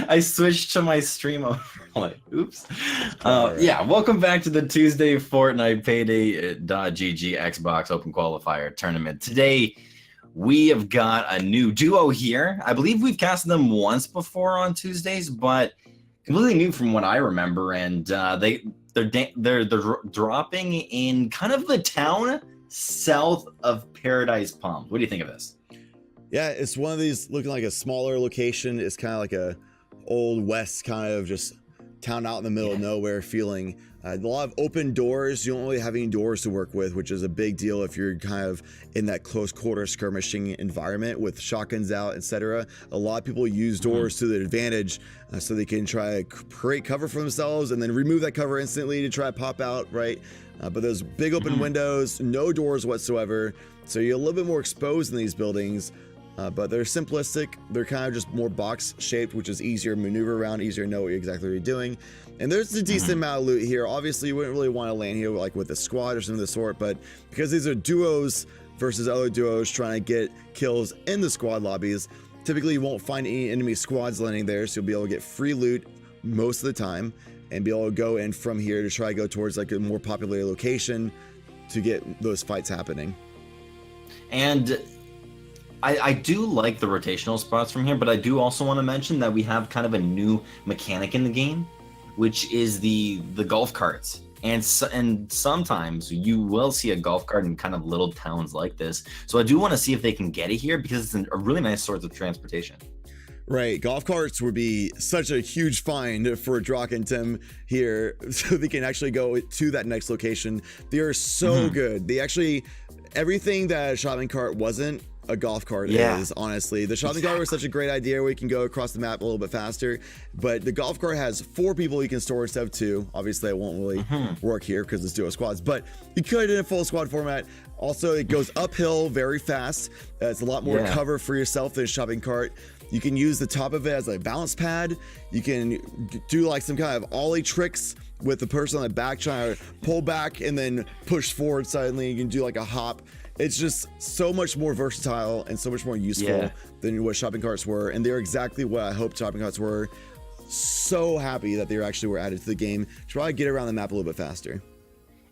I switched to my stream over. Like, oops. Yeah, welcome back to the Tuesday Fortnite Paydaygg Xbox Open Qualifier Tournament. Today, we have got a new duo here. I believe we've casted them once before on Tuesdays, but completely new from what I remember. And they're dropping in kind of the town south of Paradise Palms. What do you think of this? Yeah, it's one of these looking like a smaller location. It's kind of like a old west kind of just town out in the middle of nowhere feeling. A lot of open doors. You don't really have any doors to work with, which is a big deal if you're kind of in that close quarter skirmishing environment with shotguns out, etc. A lot of people use doors to their advantage so they can try to create cover for themselves and then remove that cover instantly to try to pop out, right? But those big open windows, no doors whatsoever. So you're a little bit more exposed in these buildings. But they're simplistic. They're kind of just more box shaped, which is easier to maneuver around, easier to know exactly what you're doing. And there's a decent amount of loot here. Obviously, you wouldn't really want to land here like with a squad or something of the sort, but because these are duos versus other duos trying to get kills in the squad lobbies, typically you won't find any enemy squads landing there, so you'll be able to get free loot most of the time and be able to go in from here to try to go towards like a more popular location to get those fights happening. And I do like the rotational spots from here, but I do also want to mention that we have kind of a new mechanic in the game, which is the golf carts. And sometimes you will see a golf cart in kind of little towns like this. So I do want to see if they can get it here because it's a really nice source of transportation. Right, golf carts would be such a huge find for Drock and Tim here, so they can actually go to that next location. They are so good. They actually, everything that a shopping cart wasn't, a golf cart is, honestly. The shopping cart was such a great idea where you can go across the map a little bit faster, but the golf cart has 4 people you can store instead of 2. Obviously, it won't really work here because it's duo squads, but you could in a full squad format. Also, it goes uphill very fast. It's a lot more cover for yourself than a shopping cart. You can use the top of it as a balance pad. You can do like some kind of ollie tricks with the person on the back trying to pull back and then push forward suddenly. You can do like a hop. It's just so much more versatile and so much more useful than what shopping carts were. And they're exactly what I hoped shopping carts were. So happy that they actually were added to the game to try to get around the map a little bit faster.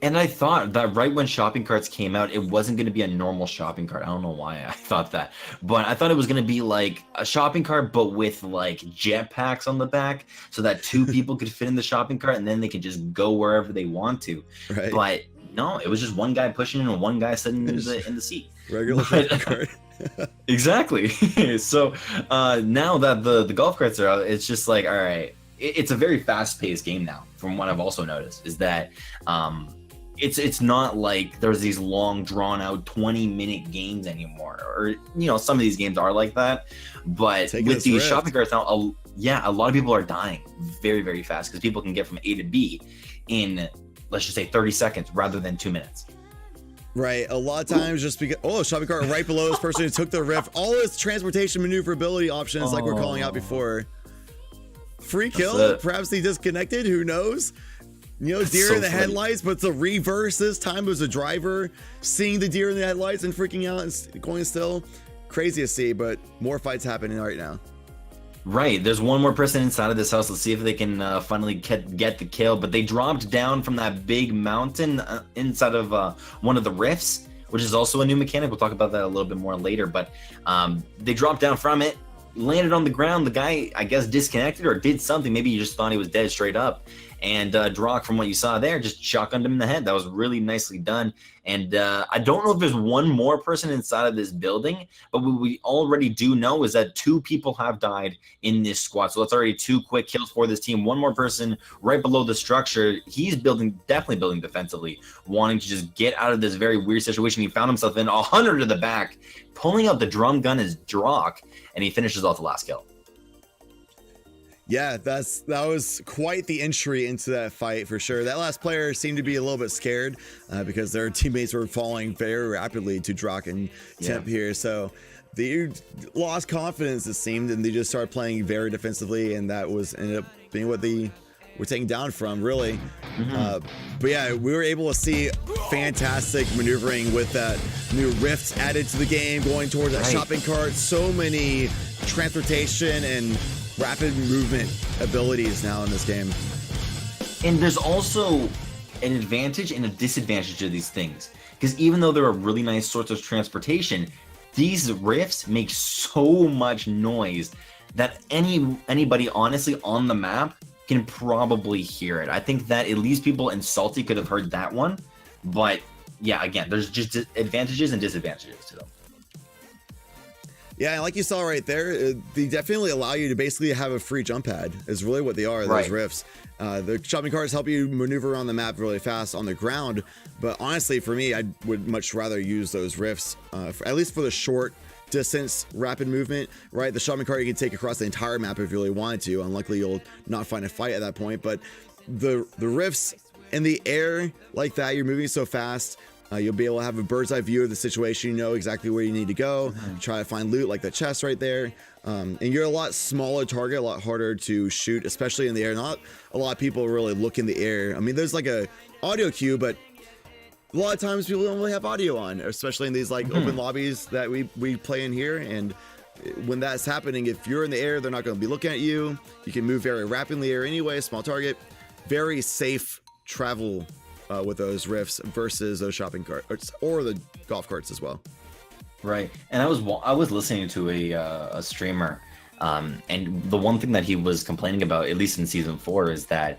And I thought that right when shopping carts came out, it wasn't going to be a normal shopping cart. I don't know why I thought that, but I thought it was going to be like a shopping cart, but with like jetpacks on the back so that 2 people could fit in the shopping cart and then they could just go wherever they want to. Right. But no, it was just one guy pushing and one guy sitting in the seat. Regular shopping cart. Exactly. So now that the golf carts are out, it's just like, all right, it's a very fast-paced game now. From what I've also noticed is that it's not like there's these long drawn-out 20-minute games anymore, or some of these games are like that. But with these shopping carts now, a lot of people are dying very, very fast because people can get from A to B in, let's just say 30 seconds rather than 2 minutes. Right, a lot of times just because shopping cart right below this person who took the rift, all this transportation maneuverability options like we're calling out before. Free kill, perhaps he disconnected, who knows? Deer in the headlights, but it's a reverse this time. It was a driver seeing the deer in the headlights and freaking out and going still. Crazy to see, but more fights happening right now. Right, there's one more person inside of this house. Let's see if they can finally get the kill. But they dropped down from that big mountain inside of one of the rifts, which is also a new mechanic. We'll talk about that a little bit more later. But they dropped down from it, landed on the ground. The guy, I guess, disconnected or did something. Maybe you just thought he was dead straight up. And Drock, from what you saw there, just shotgunned him in the head. That was really nicely done. And I don't know if there's one more person inside of this building, but what we already do know is that 2 people have died in this squad. So that's already 2 quick kills for this team. One more person right below the structure. He's definitely building defensively, wanting to just get out of this very weird situation he found himself in. 100 to the back, pulling out the drum gun is Drock, and he finishes off the last kill. Yeah, that was quite the entry into that fight for sure. That last player seemed to be a little bit scared because their teammates were falling very rapidly to Drock and Temp here. So they lost confidence, it seemed, and they just started playing very defensively, and that ended up being what they were taken down from, really. But yeah, we were able to see fantastic maneuvering with that new rift added to the game, going towards that shopping cart. So many transportation and rapid movement abilities now in this game. And there's also an advantage and a disadvantage to these things, because even though there are really nice sorts of transportation, these rifts make so much noise that anybody honestly on the map can probably hear it. I think that at least people in Salty could have heard that one, but yeah, again, there's just advantages and disadvantages to them. Yeah, and like you saw right there, they definitely allow you to basically have a free jump pad is really what they are, those rifts. The shopping carts help you maneuver around the map really fast on the ground, but honestly, for me, I would much rather use those rifts, at least for the short distance rapid movement, right? The shopping cart you can take across the entire map if you really wanted to. Unlikely you'll not find a fight at that point, but the rifts in the air like that, you're moving so fast, you'll be able to have a bird's eye view of the situation. You know exactly where you need to go. Try to find loot like the chest right there. And you're a lot smaller target, a lot harder to shoot, especially in the air. Not a lot of people really look in the air. I mean, there's like a audio cue, but a lot of times people don't really have audio on, especially in these like open lobbies that we play in here. And when that's happening, if you're in the air, they're not going to be looking at you. You can move very rapidly in the air anyway, small target, very safe travel with those rifts versus those shopping carts or the golf carts as well. Right, and I was listening to a streamer, and the one thing that he was complaining about, at least in season 4, is that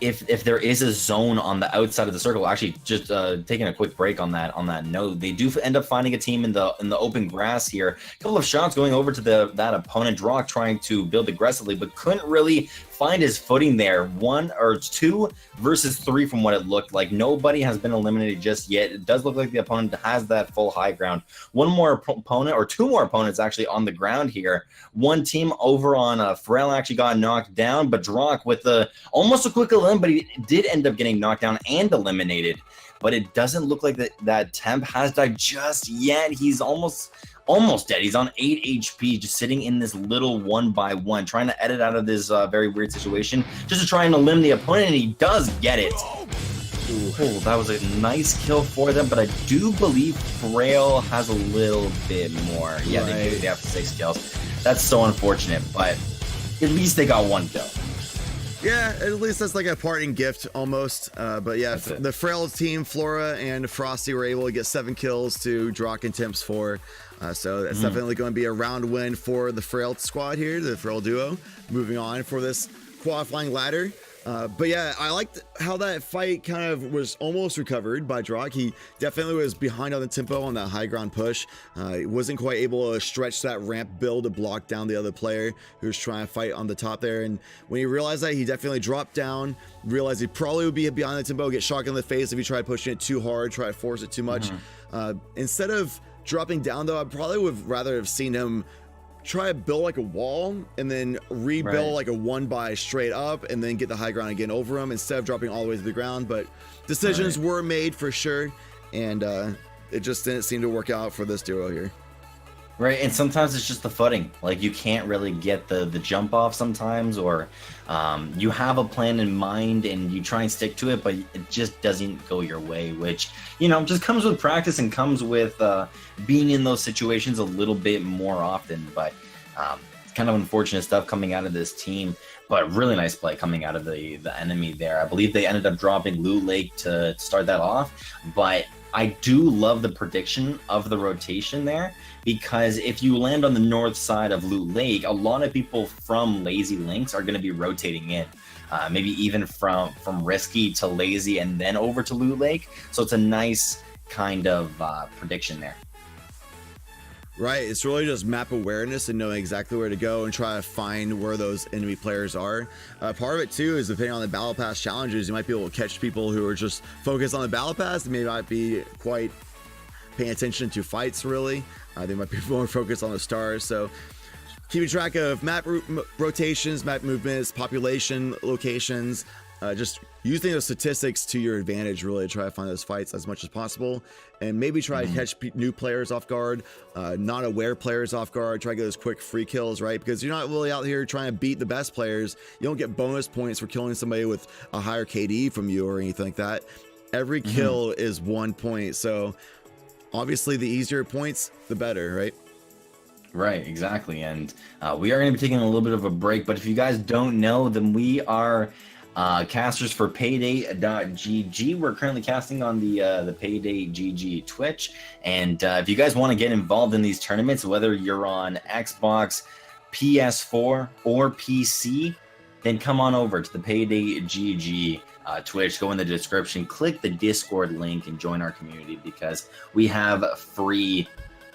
if there is a zone on the outside of the circle, actually just taking a quick break on that note, they do end up finding a team in the open grass here. A couple of shots going over to that opponent, Drock trying to build aggressively, but couldn't really find his footing there. 1 or 2 versus 3 from what it looked like. Nobody has been eliminated just yet. It does look like the opponent has that full high ground. One more opponent, or 2 more opponents actually on the ground here. One team over on Pharrell actually got knocked down, but Drock with almost a quick elim, but he did end up getting knocked down and eliminated. But it doesn't look like that Temp has died just yet. He's almost dead. He's on 8 HP, just sitting in this little 1-by-1, trying to edit out of this very weird situation, just to try and elim the opponent, and he does get it. Oh, that was a nice kill for them, but I do believe Frail has a little bit more. Yeah, they do. They have 6 kills. That's so unfortunate, but at least they got 1 kill. Yeah, at least that's like a parting gift almost. But yeah, the Frail team, Flora and Frosty, were able to get 7 kills to Drock and Temps 4. So that's definitely going to be a round win for the Frail squad here, the Frail duo, moving on for this qualifying ladder. But yeah, I liked how that fight kind of was almost recovered by Drock. He definitely was behind on the tempo on that high ground push. He wasn't quite able to stretch that ramp build to block down the other player who was trying to fight on the top there. And when he realized that, he definitely dropped down, realized he probably would be behind the tempo, get shot in the face if he tried pushing it too hard, try to force it too much. Instead of dropping down though, I probably would rather have seen him try to build like a wall and then rebuild like a 1-by straight up and then get the high ground again over him instead of dropping all the way to the ground. But decisions were made for sure, and it just didn't seem to work out for this duo here. Right, and sometimes it's just the footing. Like, you can't really get the jump off sometimes, or you have a plan in mind and you try and stick to it, but it just doesn't go your way, which, you know, just comes with practice and comes with being in those situations a little bit more often. But it's kind of unfortunate stuff coming out of this team, but really nice play coming out of the enemy there. I believe they ended up dropping Loot Lake to start that off, but I do love the prediction of the rotation there, because if you land on the north side of Loot Lake, a lot of people from Lazy Links are going to be rotating in, maybe even from Risky to Lazy and then over to Loot Lake. So it's a nice kind of prediction there. Right, it's really just map awareness and knowing exactly where to go and try to find where those enemy players are. Part of it too is depending on the Battle Pass challenges, you might be able to catch people who are just focused on the Battle Pass and may not be quite paying attention to fights really. They might be more focused on the stars. So keeping track of map rotations, map movements, population locations, just using those statistics to your advantage, really try to find those fights as much as possible, and maybe try to catch new players off guard, not aware players off guard, try to get those quick free kills, right? Because you're not really out here trying to beat the best players. You don't get bonus points for killing somebody with a higher KD from you or anything like that. Every kill is 1 point, so obviously the easier points, the better, right? Right, exactly. And we are going to be taking a little bit of a break. But if you guys don't know, then we are casters for Payday.gg. We're currently casting on the Payday.gg Twitch. And if you guys want to get involved in these tournaments, whether you're on Xbox, PS4, or PC, then come on over to the Payday.gg Twitch. Go in the description, click the Discord link, and join our community because we have free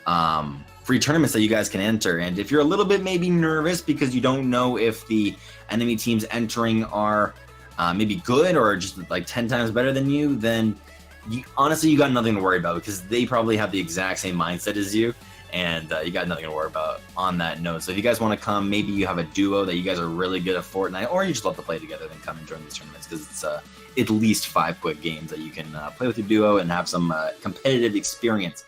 tournaments that you guys can enter. And if you're a little bit maybe nervous because you don't know if the enemy teams entering are maybe good or just like 10 times better than you, then honestly, you got nothing to worry about because they probably have the exact same mindset as you. And you got nothing to worry about on that note. So if you guys want to come, maybe you have a duo that you guys are really good at Fortnite, or you just love to play together, then come and join these tournaments because it's at least 5 quick games that you can play with your duo and have some competitive experience.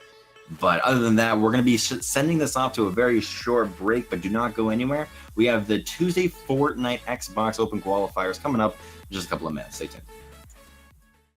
But other than that, we're going to be sending this off to a very short break, but do not go anywhere. We have the Tuesday Fortnite Xbox Open qualifiers coming up in just a couple of minutes. Stay tuned.